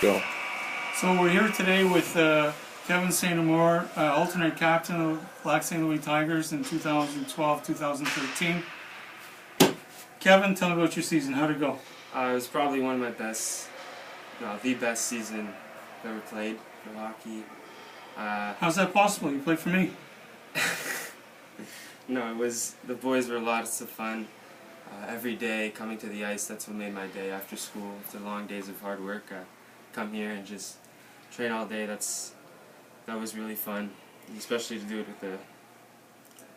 Go. So we're here today with Kevin St Amour, alternate captain of Black St. Louis Tigers in 2012-2013. Kevin, tell me about your season. How'd it go? It was probably one of my best, the best season I've ever played for hockey. How's that possible? You played for me. No, the boys were lots of fun. Every day coming to the ice, that's what made my day after school. After long days of hard work, come here and just train all day. That was really fun, especially to do it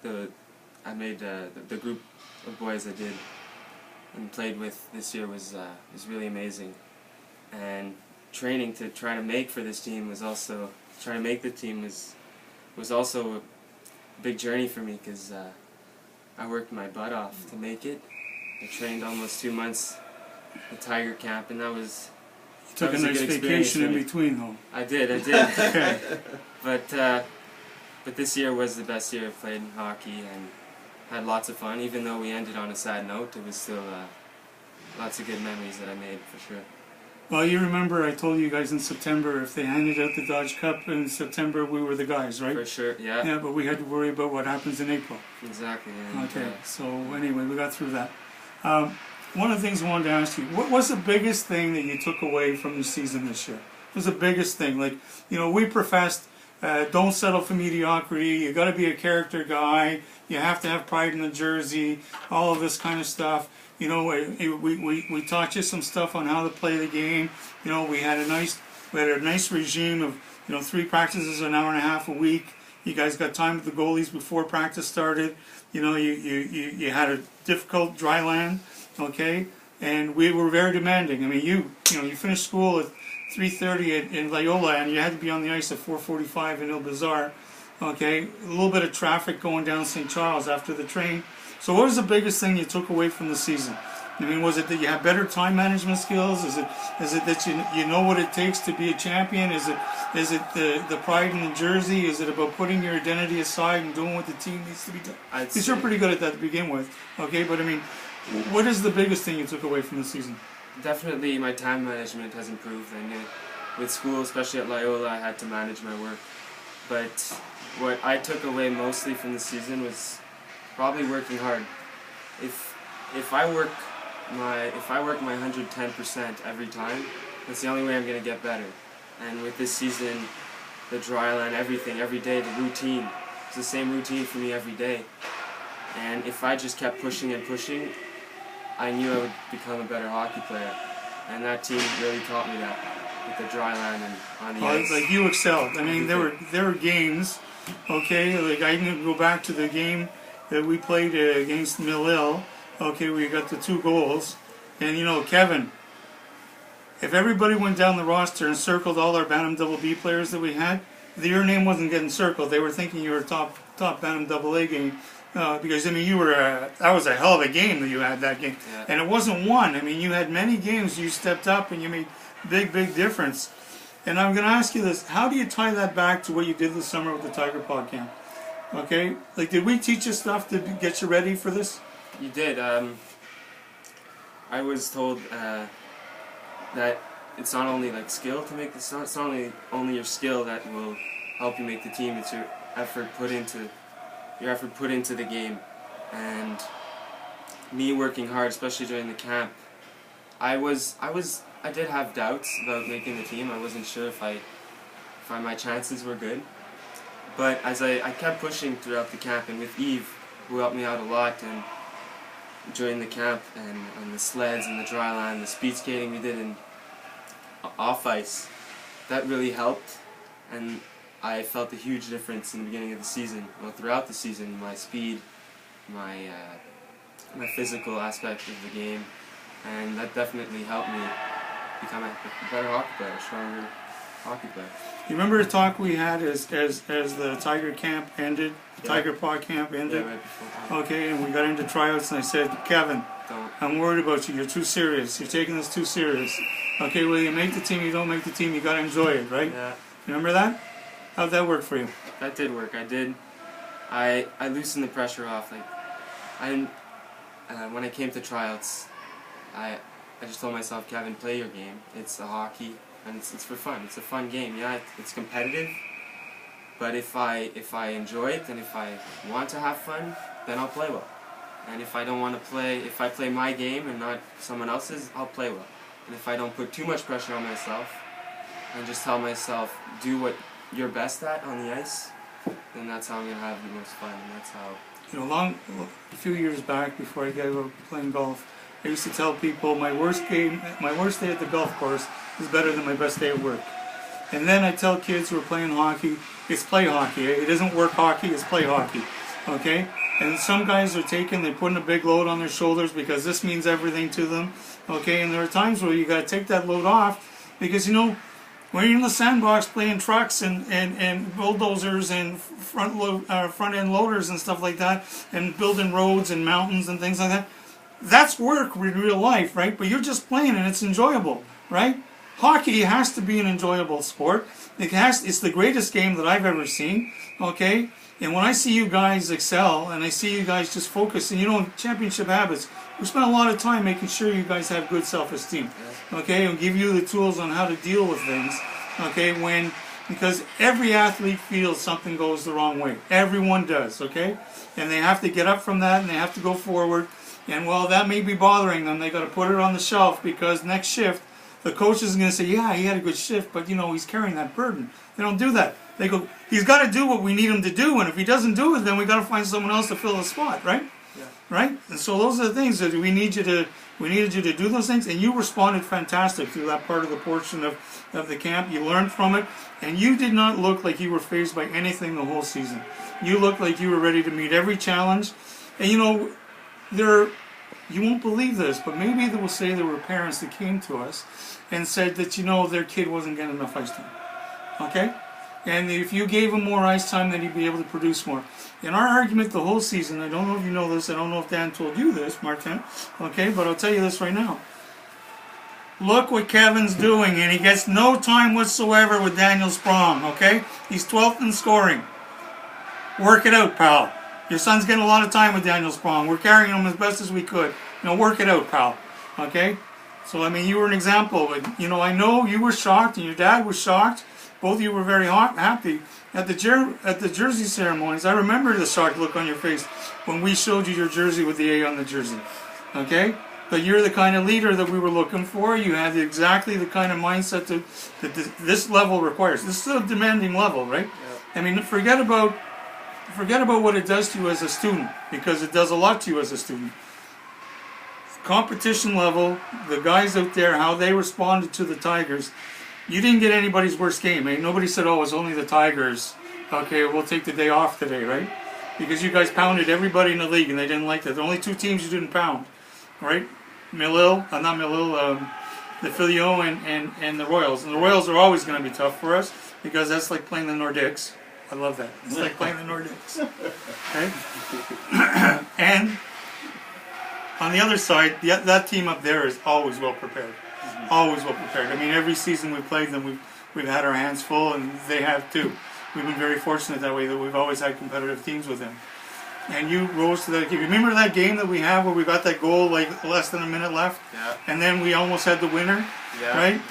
with the group of boys I did and played with this year was really amazing. And training to try to make for this team was also also a big journey for me because I worked my butt off to make it. I trained almost 2 months at Tiger Camp, and that was. You took a nice vacation in between, though. I did. Okay. But this year was the best year I've played in hockey, and had lots of fun. Even though we ended on a sad note, it was still lots of good memories that I made for sure. Well, you remember I told you guys in September if they handed out the Dodge Cup in September, we were the guys, right? For sure, yeah. Yeah, but we had to worry about what happens in April. Exactly. And, okay, so anyway, we got through that. One of the things I wanted to ask you, what was the biggest thing that you took away from the season this year? What was the biggest thing? Like, you know, we professed, don't settle for mediocrity, you got to be a character guy, you have to have pride in the jersey, all of this kind of stuff. You know, we taught you some stuff on how to play the game. You know, we had a nice regime of, you know, 3 practices, an hour and a half a week. You guys got time with the goalies before practice started. You know, you had a difficult dry land, okay, and we were very demanding. I mean, you finished school at 3:30 in Loyola, and you had to be on the ice at 4:45 in Il Bazar, okay. A little bit of traffic going down St. Charles after the train. So, what was the biggest thing you took away from the season? I mean, was it that you have better time management skills? Is it that you know what it takes to be a champion? Is it the pride in the jersey? Is it about putting your identity aside and doing what the team needs to be done? Because you're pretty good at that to begin with, okay? But I mean, what is the biggest thing you took away from the season? Definitely my time management has improved. I knew with school, especially at Loyola, I had to manage my work. But what I took away mostly from the season was probably working hard. If I work my 110% every time, that's the only way I'm going to get better. And with this season, the dry land, everything, every day, the routine, it's the same routine for me every day. And if I just kept pushing and pushing, I knew I would become a better hockey player. And that team really taught me that with the dry land and on the ice. Like you excelled. I mean, there were games, okay, like I can go back to the game that we played against Millil. Okay, we got the 2 goals, and you know, Kevin, if everybody went down the roster and circled all our Bantam Double B players that we had, your name wasn't getting circled. They were thinking you were a top Bantam Double A game, because I mean, that was a hell of a game that you had that game, yeah. And it wasn't one. I mean, you had many games you stepped up and you made big difference. And I'm going to ask you this: how do you tie that back to what you did this summer with the Tiger Paw camp? Okay, like did we teach you stuff to get you ready for this? You did. I was told that it's not only like skill to make this. It's not only your skill that will help you make the team. It's your effort put into the game, and me working hard, especially during the camp. I did have doubts about making the team. I wasn't sure if my chances were good. But as I kept pushing throughout the camp, and with Eve, who helped me out a lot, and during the camp, and on the sleds and the dry land, the speed skating we did in off ice, that really helped, and I felt a huge difference in the beginning of the season. Well, throughout the season, my speed, my physical aspect of the game, and that definitely helped me become a better hockey player, a stronger hockey player. You remember the talk we had as the Tiger camp ended, the Tiger Paw camp ended? Yeah, right before. Okay, and we got into tryouts, and I said, Kevin, I'm worried about you. You're too serious. You're taking this too serious. Okay, well, you make the team, you don't make the team, you got to enjoy it, right? Yeah. Remember that? How'd that work for you? That did work. I did. I loosened the pressure off. Like, when I came to tryouts, I just told myself, Kevin, play your game. It's a hockey. and it's for fun. It's a fun game. Yeah, it's competitive, but if I enjoy it and if I want to have fun, then I'll play well. And if I don't want to play, if I play my game and not someone else's, I'll play well. And if I don't put too much pressure on myself and just tell myself, do what you're best at on the ice, then that's how I'm going to have the most fun, and that's how... You know, a few years back, before I got over playing golf, I used to tell people my worst day at the golf course is better than my best day at work. And then I tell kids who are playing hockey, it's play hockey. It isn't work hockey, it's play hockey. Okay? And some guys are they're putting a big load on their shoulders because this means everything to them. Okay? And there are times where you got to take that load off because, you know, when you're in the sandbox playing trucks and bulldozers and front end loaders and stuff like that, and building roads and mountains and things like that, that's work in real life, right? But you're just playing and it's enjoyable, right? Hockey has to be an enjoyable sport. It's the greatest game that I've ever seen, okay? And when I see you guys excel and I see you guys just focus, and you know, championship habits, we spend a lot of time making sure you guys have good self-esteem, okay? And give you the tools on how to deal with things, okay? Because every athlete feels something goes the wrong way. Everyone does, okay? And they have to get up from that and they have to go forward. And while that may be bothering them, they got to put it on the shelf because next shift, the coach is going to say, yeah, he had a good shift, but you know, he's carrying that burden. They don't do that. They go, he's got to do what we need him to do, and if he doesn't do it, then we got to find someone else to fill the spot, right? Yeah. Right? And so those are the things that we needed you to do those things, and you responded fantastic through that part of the portion of the camp. You learned from it, and you did not look like you were fazed by anything the whole season. You looked like you were ready to meet every challenge. And you know, you won't believe this, but maybe they will say there were parents that came to us and said that, you know, their kid wasn't getting enough ice time. Okay? And if you gave him more ice time, then he'd be able to produce more. In our argument the whole season, I don't know if you know this, I don't know if Dan told you this, Martin, okay, but I'll tell you this right now. Look what Kevin's doing, and he gets no time whatsoever with Daniel Sprong, okay? He's 12th in scoring. Work it out, pal. Your son's getting a lot of time with Daniel Sprong. We're carrying him as best as we could. You know, work it out, pal. Okay? So, I mean, you were an example. You know, I know you were shocked, and your dad was shocked. Both of you were very happy. At the jersey ceremonies, I remember the shocked look on your face when we showed you your jersey with the A on the jersey. Okay? But you're the kind of leader that we were looking for. You had exactly the kind of mindset that this level requires. This is a demanding level, right? Yeah. I mean, forget about what it does to you as a student, because it does a lot to you as a student. Competition level, the guys out there, how they responded to the Tigers. You didn't get anybody's worst game. Eh? Nobody said, oh, it's only the Tigers. Okay, we'll take the day off today, right? Because you guys pounded everybody in the league, and they didn't like that. The only two teams you didn't pound, right? The Filion and the Royals. And the Royals are always going to be tough for us, because that's like playing the Nordiques. I love that. It's like playing the Nordics. Okay? And on the other side, that team up there is always well prepared. Always well prepared. I mean, every season we've played them, we've had our hands full, and they have too. We've been very fortunate that way, that we've always had competitive teams with them. And you rose to that game. Remember that game that we had where we got that goal like less than a minute left? Yeah. And then we almost had the winner? Yeah. Right?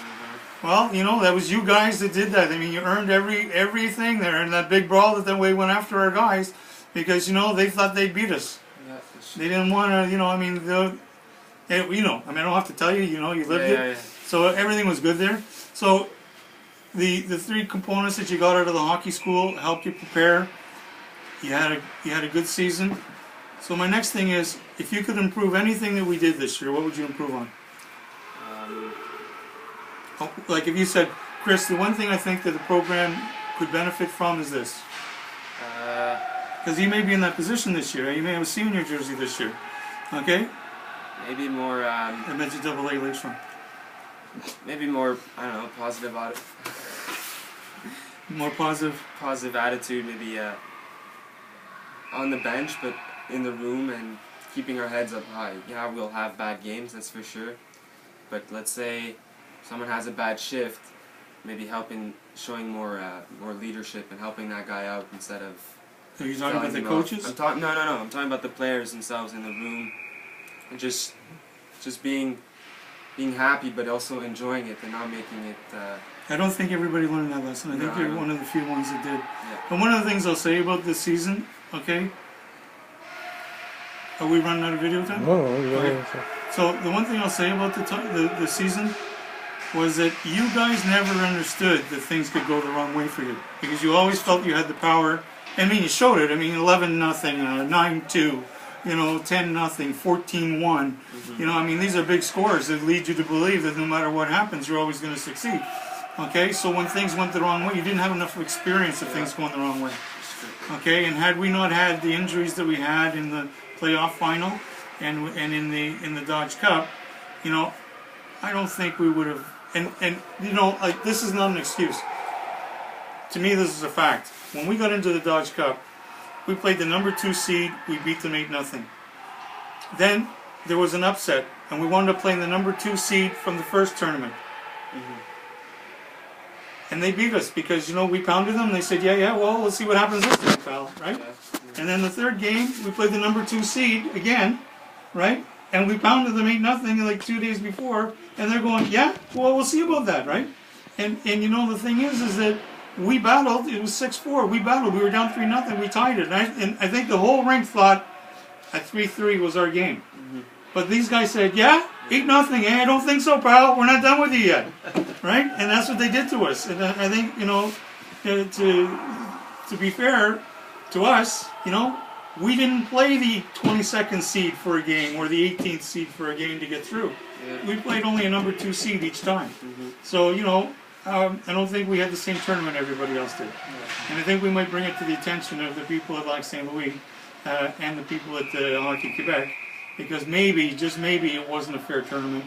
Well, you know, that was you guys that did that. I mean, you earned everything there in that big brawl that then we went after our guys because, you know, they thought they'd beat us. Yeah, they didn't want to, you know, I mean, I don't have to tell you, you know, you lived it. Yeah. So everything was good there. So the three components that you got out of the hockey school helped you prepare. You had a good season. So my next thing is, if you could improve anything that we did this year, what would you improve on? Like if you said, Chris, the one thing I think that the program could benefit from is this. Because you may be in that position this year. You may have a senior jersey this year. Okay? Maybe more... I mentioned AA later on. Maybe more, I don't know, positive about it. More positive? Positive attitude, maybe on the bench, but in the room and keeping our heads up high. Yeah, we'll have bad games, that's for sure. But let's say someone has a bad shift, maybe showing more leadership and helping that guy out instead of... Are you talking about the coaches? No. I'm talking about the players themselves in the room, and just being being happy, but also enjoying it and not making it. I don't think everybody learned that lesson. I think you're one of the few ones that did. And one of the things I'll say about this season, okay? Are we running out of video time? No, okay. So the one thing I'll say about the season was that you guys never understood that things could go the wrong way for you, because you always felt you had the power. I mean, you showed it. I mean, 11-0, 9-2, you know, 10-0, 14-1. You know, I mean, these are big scores that lead you to believe that no matter what happens, you're always going to succeed. Okay, so when things went the wrong way, you didn't have enough experience of things going the wrong way. Okay, and had we not had the injuries that we had in the playoff final and in the Dodge Cup, you know, I don't think we would have. And you know, like, this is not an excuse. To me, this is a fact. When we got into the Dodge Cup, we played the number 2 seed. We beat them 8-0. Then there was an upset, and we wound up playing the number 2 seed from the first tournament. And they beat us because, you know, we pounded them. They said, yeah, well, let's see what happens this time, pal, right? And then the third game, we played the number 2 seed again, right? And we pounded them 8-0 like 2 days before. And they're going, yeah, well, we'll see about that, right? And you know, the thing is that we battled. It was 6-4. We battled. We were down 3-0. We tied it. And I think the whole rink thought at 3-3 was our game. But these guys said, yeah, 8-0. I don't think so, pal. We're not done with you yet, right? And that's what they did to us. And I think, you know, to be fair to us, you know, we didn't play the 22nd seed for a game or the 18th seed for a game to get through. We played only a number 2 seed each time. So, you know, I don't think we had the same tournament everybody else did. And I think we might bring it to the attention of the people at Lac St. Louis and the people at Hockey Quebec, because maybe, just maybe, it wasn't a fair tournament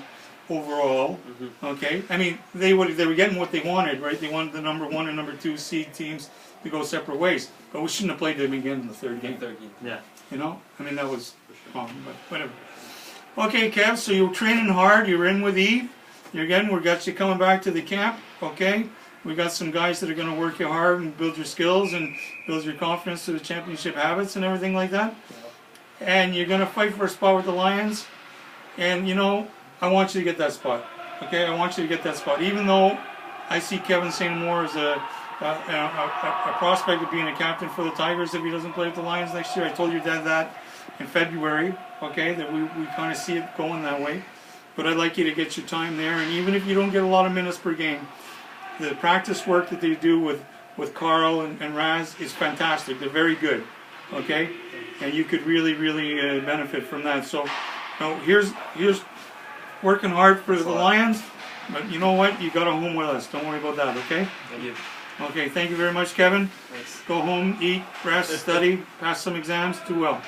overall. Okay, I mean, they were getting what they wanted, right? They wanted the number 1 and number 2 seed teams to go separate ways, but we shouldn't have played them again in the third game. Yeah. You know, I mean, that was wrong, but whatever. Okay, Kev, so you're training hard. You're in with Eve. We got you coming back to the camp. Okay, we got some guys that are going to work you hard and build your skills and build your confidence to the championship habits and everything like that. And you're going to fight for a spot with the Lions. And, you know, I want you to get that spot. Okay, I want you to get that spot. Even though I see Kevin St Amour as a prospect of being a captain for the Tigers if he doesn't play with the Lions next year. I told your dad that in February, okay, that we kind of see it going that way. But I'd like you to get your time there, and even if you don't get a lot of minutes per game, the practice work that they do with Carl and Raz is fantastic. They're very good, okay? And you could really benefit from that. So, you know, here's working hard for the Lions, but you know what? You got a home with us. Don't worry about that, okay? Thank you. Okay, thank you very much, Kevin. Thanks. Go home, eat, rest, study, pass some exams, do well.